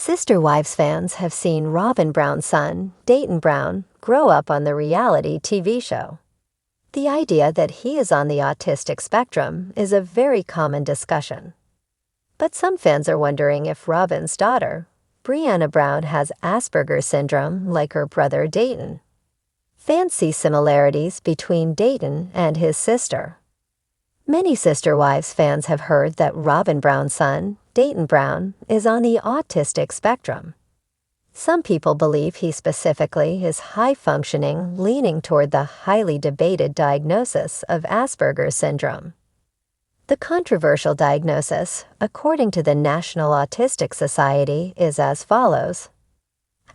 Sister Wives fans have seen Robyn Brown's son, Dayton Brown, grow up on the reality TV show. The idea that he is on the autistic spectrum is a very common discussion. But some fans are wondering if Robyn's daughter, Breanna Brown, has Asperger syndrome like her brother Dayton. Fans see similarities between Dayton and his sister. Many Sister Wives fans have heard that Robyn Brown's son, Dayton Brown, is on the autistic spectrum. Some people believe he specifically is high-functioning, leaning toward the highly debated diagnosis of Asperger syndrome. The controversial diagnosis, according to the National Autistic Society, is as follows.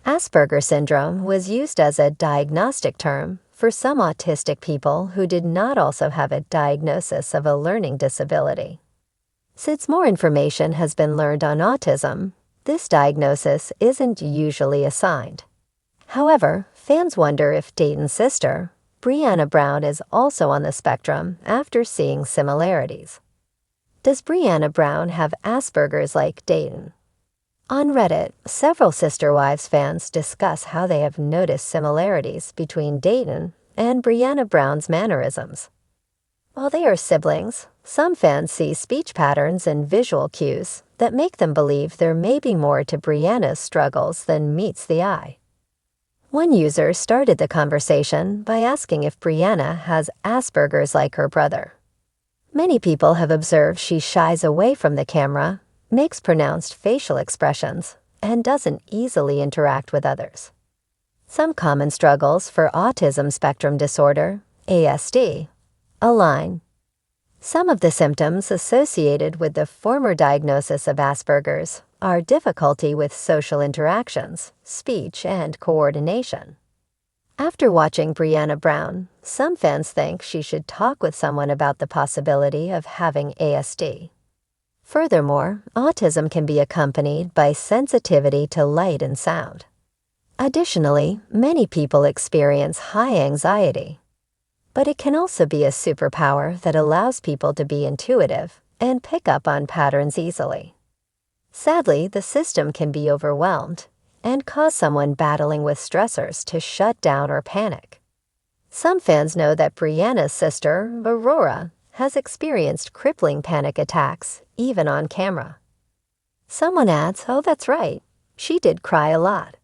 Asperger syndrome was used as a diagnostic term for some autistic people who did not also have a diagnosis of a learning disability. Since more information has been learned on autism, this diagnosis isn't usually assigned. However, fans wonder if Dayton's sister, Breanna Brown, is also on the spectrum after seeing similarities. Does Breanna Brown have Asperger's like Dayton? On Reddit, several Sister Wives fans discuss how they have noticed similarities between Dayton and Breanna Brown's mannerisms. While they are siblings, some fans see speech patterns and visual cues that make them believe there may be more to Breanna's struggles than meets the eye. One user started the conversation by asking if Breanna has Asperger's like her brother. Many people have observed she shies away from the camera, makes pronounced facial expressions, and doesn't easily interact with others. Some common struggles for autism spectrum disorder, ASD, align. Some of the symptoms associated with the former diagnosis of Asperger's are difficulty with social interactions, speech, and coordination. After watching Breanna Brown, some fans think she should talk with someone about the possibility of having ASD. Furthermore, autism can be accompanied by sensitivity to light and sound. Additionally, many people experience high anxiety. But it can also be a superpower that allows people to be intuitive and pick up on patterns easily. Sadly, the system can be overwhelmed and cause someone battling with stressors to shut down or panic. Some fans know that Breanna's sister, Aurora, has experienced crippling panic attacks, even on camera. Someone adds, "Oh, that's right. She did cry a lot.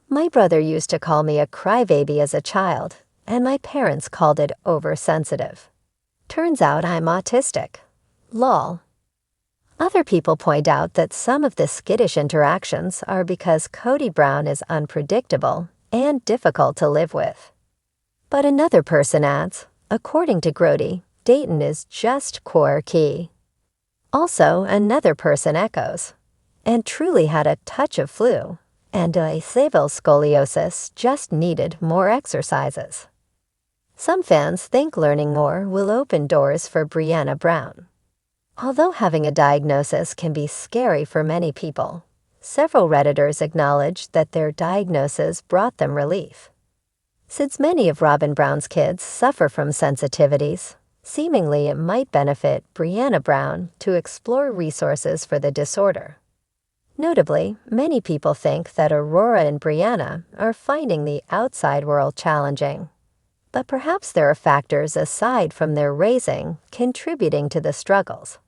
My brother used to call me a crybaby as a child, and my parents called it oversensitive. Turns out I'm autistic. Lol." Other people point out that some of the skittish interactions are because Kody Brown is unpredictable and difficult to live with. But another person adds, according to Kody, Dayton is just quirky. Also, another person echoes, and truly had a touch of flu, and cerebral scoliosis just needed more exercises. Some fans think learning more will open doors for Breanna Brown. Although having a diagnosis can be scary for many people, several Redditors acknowledge that their diagnosis brought them relief. Since many of Robyn Brown's kids suffer from sensitivities, seemingly it might benefit Breanna Brown to explore resources for the disorder. Notably, many people think that Aurora and Breanna are finding the outside world challenging. But perhaps there are factors aside from their raising contributing to the struggles.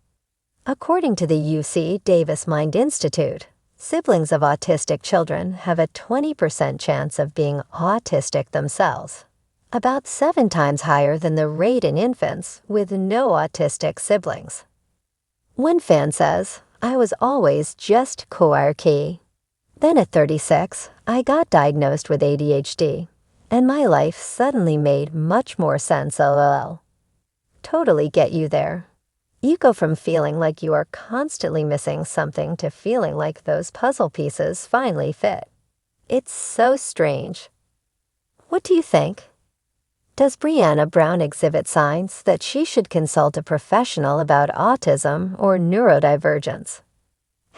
According to the UC Davis Mind Institute, siblings of autistic children have a 20% chance of being autistic themselves, about 7 times higher than the rate in infants with no autistic siblings. One fan says, "I was always just quirky. Then at 36, I got diagnosed with ADHD, and my life suddenly made much more sense, lol." Totally get you there. You go from feeling like you are constantly missing something to feeling like those puzzle pieces finally fit. It's so strange. What do you think? Does Breanna Brown exhibit signs that she should consult a professional about autism or neurodivergence?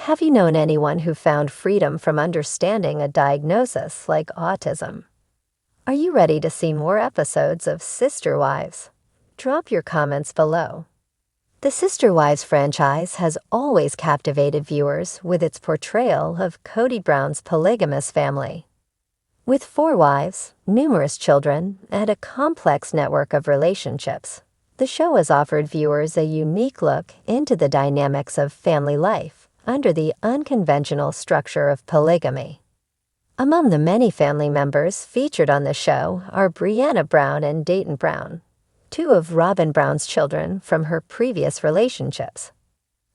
Have you known anyone who found freedom from understanding a diagnosis like autism? Are you ready to see more episodes of Sister Wives? Drop your comments below. The Sister Wives franchise has always captivated viewers with its portrayal of Kody Brown's polygamous family. With 4 wives, numerous children, and a complex network of relationships, the show has offered viewers a unique look into the dynamics of family life under the unconventional structure of polygamy. Among the many family members featured on the show are Breanna Brown and Dayton Brown, 2 of Robyn Brown's children from her previous relationships.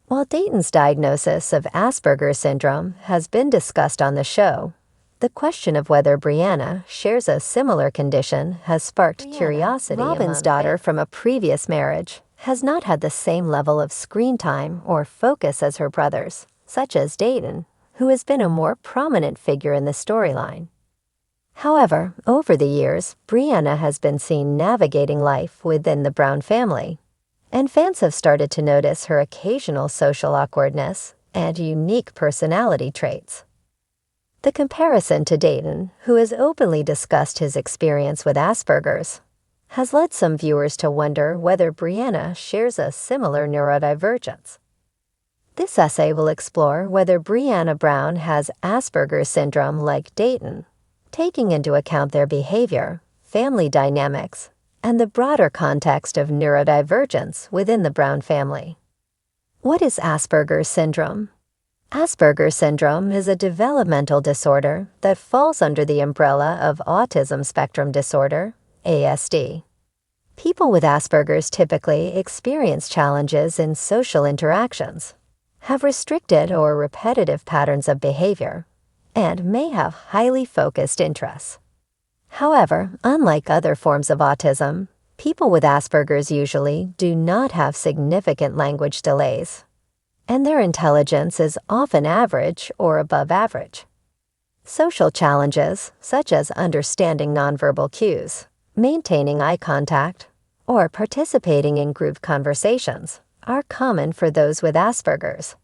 While Dayton's diagnosis of Asperger syndrome has been discussed on the show, the question of whether Breanna shares a similar condition has sparked curiosity. Robyn's daughter from a previous marriage has not had the same level of screen time or focus as her brothers, such as Dayton, who has been a more prominent figure in the storyline. However, over the years, Breanna has been seen navigating life within the Brown family, and fans have started to notice her occasional social awkwardness and unique personality traits. The comparison to Dayton, who has openly discussed his experience with Asperger's, has led some viewers to wonder whether Breanna shares a similar neurodivergence. This essay will explore whether Breanna Brown has Asperger's syndrome like Dayton, taking into account their behavior, family dynamics, and the broader context of neurodivergence within the Brown family. What is Asperger's syndrome? Asperger's syndrome is a developmental disorder that falls under the umbrella of autism spectrum disorder, ASD. People with Asperger's typically experience challenges in social interactions, have restricted or repetitive patterns of behavior, and may have highly focused interests. However, unlike other forms of autism, people with Asperger's usually do not have significant language delays, and their intelligence is often average or above average. Social challenges, such as understanding nonverbal cues, maintaining eye contact, or participating in group conversations, are common for those with Asperger's.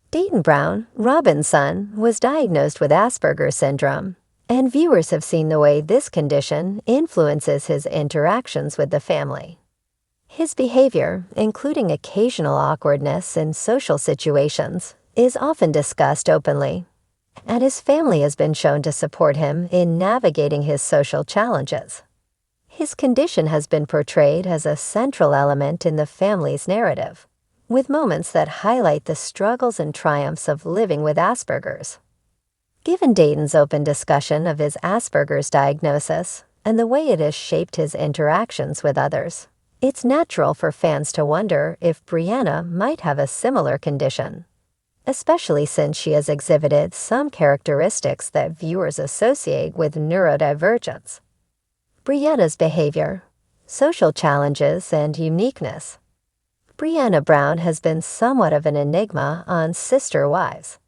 Dayton Brown, Robyn's son, was diagnosed with Asperger's syndrome, and viewers have seen the way this condition influences his interactions with the family. His behavior, including occasional awkwardness in social situations, is often discussed openly, and his family has been shown to support him in navigating his social challenges. His condition has been portrayed as a central element in the family's narrative, with moments that highlight the struggles and triumphs of living with Asperger's. Given Dayton's open discussion of his Asperger's diagnosis and the way it has shaped his interactions with others, it's natural for fans to wonder if Breanna might have a similar condition, especially since she has exhibited some characteristics that viewers associate with neurodivergence. Breanna's behavior, social challenges, and uniqueness. Breanna Brown has been somewhat of an enigma on Sister Wives.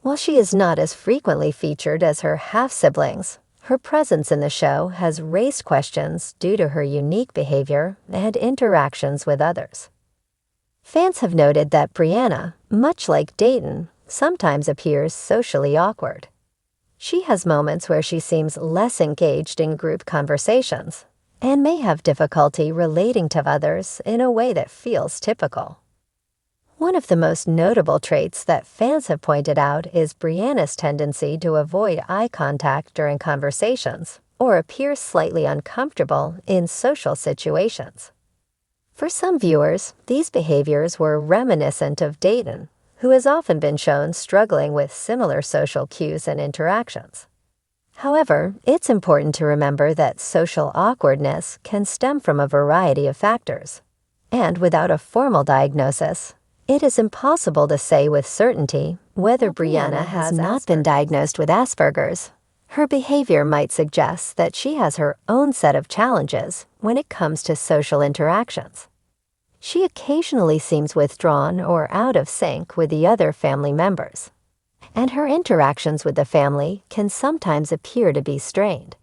While she is not as frequently featured as her half-siblings, her presence in the show has raised questions due to her unique behavior and interactions with others. Fans have noted that Breanna, much like Dayton, sometimes appears socially awkward. She has moments where she seems less engaged in group conversations and may have difficulty relating to others in a way that feels typical. One of the most notable traits that fans have pointed out is Breanna's tendency to avoid eye contact during conversations or appear slightly uncomfortable in social situations. For some viewers, these behaviors were reminiscent of Dayton, who has often been shown struggling with similar social cues and interactions. However, it's important to remember that social awkwardness can stem from a variety of factors, and without a formal diagnosis, it is impossible to say with certainty whether Breanna has not been diagnosed with Asperger's. Her behavior might suggest that she has her own set of challenges when it comes to social interactions. She occasionally seems withdrawn or out of sync with the other family members, and her interactions with the family can sometimes appear to be strained.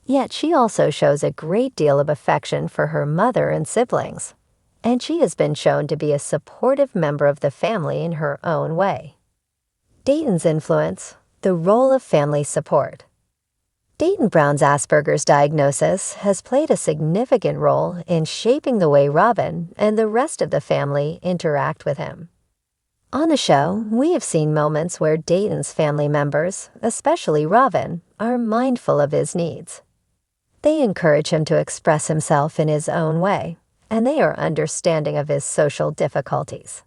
Yet she also shows a great deal of affection for her mother and siblings, and she has been shown to be a supportive member of the family in her own way. Dayton's influence, the role of family support. Dayton Brown's Asperger's diagnosis has played a significant role in shaping the way Robyn and the rest of the family interact with him. On the show, we have seen moments where Dayton's family members, especially Robyn, are mindful of his needs. They encourage him to express himself in his own way, and they are understanding of his social difficulties.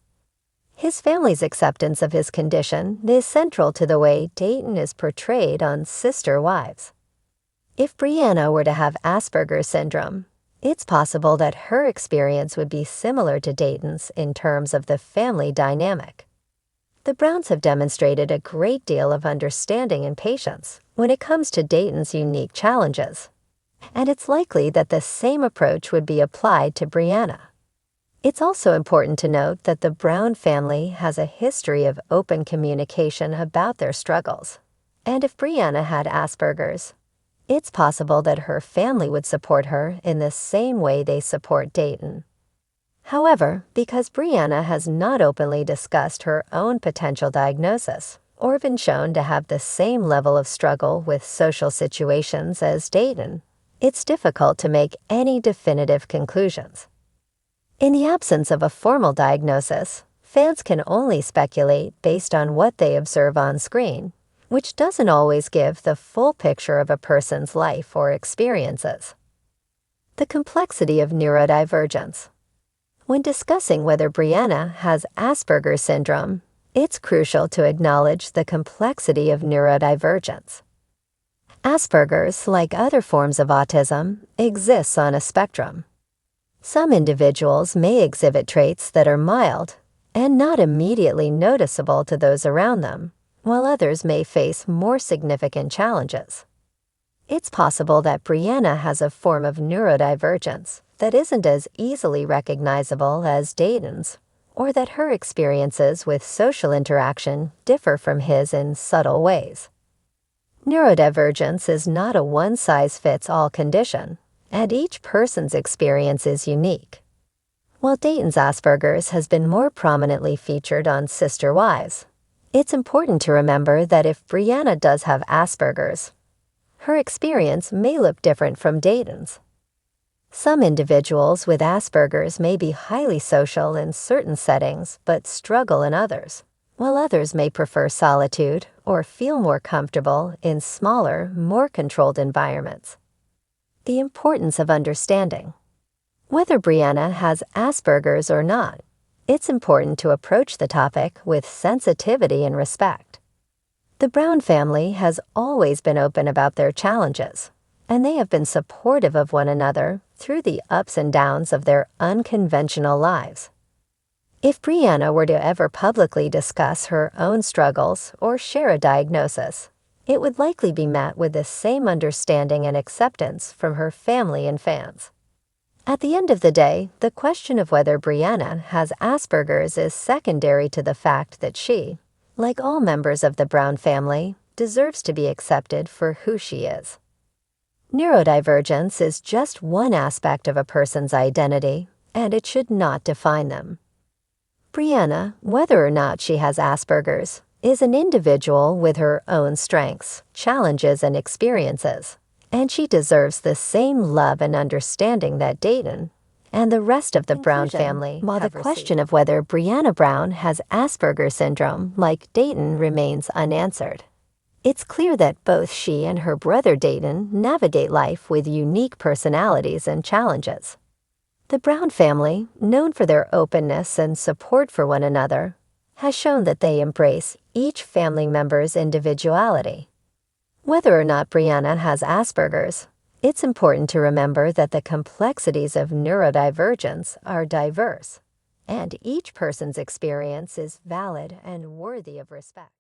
His family's acceptance of his condition is central to the way Dayton is portrayed on Sister Wives. If Breanna were to have Asperger's syndrome, it's possible that her experience would be similar to Dayton's in terms of the family dynamic. The Browns have demonstrated a great deal of understanding and patience when it comes to Dayton's unique challenges, and it's likely that the same approach would be applied to Breanna. It's also important to note that the Brown family has a history of open communication about their struggles, and if Breanna had Asperger's, it's possible that her family would support her in the same way they support Dayton. However, because Breanna has not openly discussed her own potential diagnosis or been shown to have the same level of struggle with social situations as Dayton, it's difficult to make any definitive conclusions. In the absence of a formal diagnosis, fans can only speculate based on what they observe on screen, which doesn't always give the full picture of a person's life or experiences. The complexity of neurodivergence. When discussing whether Breanna has Asperger's syndrome, it's crucial to acknowledge the complexity of neurodivergence. Asperger's, like other forms of autism, exists on a spectrum. Some individuals may exhibit traits that are mild and not immediately noticeable to those around them, while others may face more significant challenges. It's possible that Breanna has a form of neurodivergence that isn't as easily recognizable as Dayton's, or that her experiences with social interaction differ from his in subtle ways. Neurodivergence is not a one-size-fits-all condition, and each person's experience is unique. While Dayton's Asperger's has been more prominently featured on Sister Wives, it's important to remember that if Breanna does have Asperger's, her experience may look different from Dayton's. Some individuals with Asperger's may be highly social in certain settings but struggle in others, while others may prefer solitude or feel more comfortable in smaller, more controlled environments. The importance of understanding. Whether Breanna has Asperger's or not, it's important to approach the topic with sensitivity and respect. The Brown family has always been open about their challenges, and they have been supportive of one another through the ups and downs of their unconventional lives. If Breanna were to ever publicly discuss her own struggles or share a diagnosis, it would likely be met with the same understanding and acceptance from her family and fans. At the end of the day, the question of whether Breanna has Asperger's is secondary to the fact that she, like all members of the Brown family, deserves to be accepted for who she is. Neurodivergence is just one aspect of a person's identity, and it should not define them. Breanna, whether or not she has Asperger's, is an individual with her own strengths, challenges, and experiences, and she deserves the same love and understanding that Dayton and the rest of the Brown family while the question of whether Breanna Brown has Asperger's syndrome like Dayton remains unanswered. It's clear that both she and her brother Dayton navigate life with unique personalities and challenges. The Brown family, known for their openness and support for one another, has shown that they embrace each family member's individuality. Whether or not Breanna has Asperger's, it's important to remember that the complexities of neurodivergence are diverse, and each person's experience is valid and worthy of respect.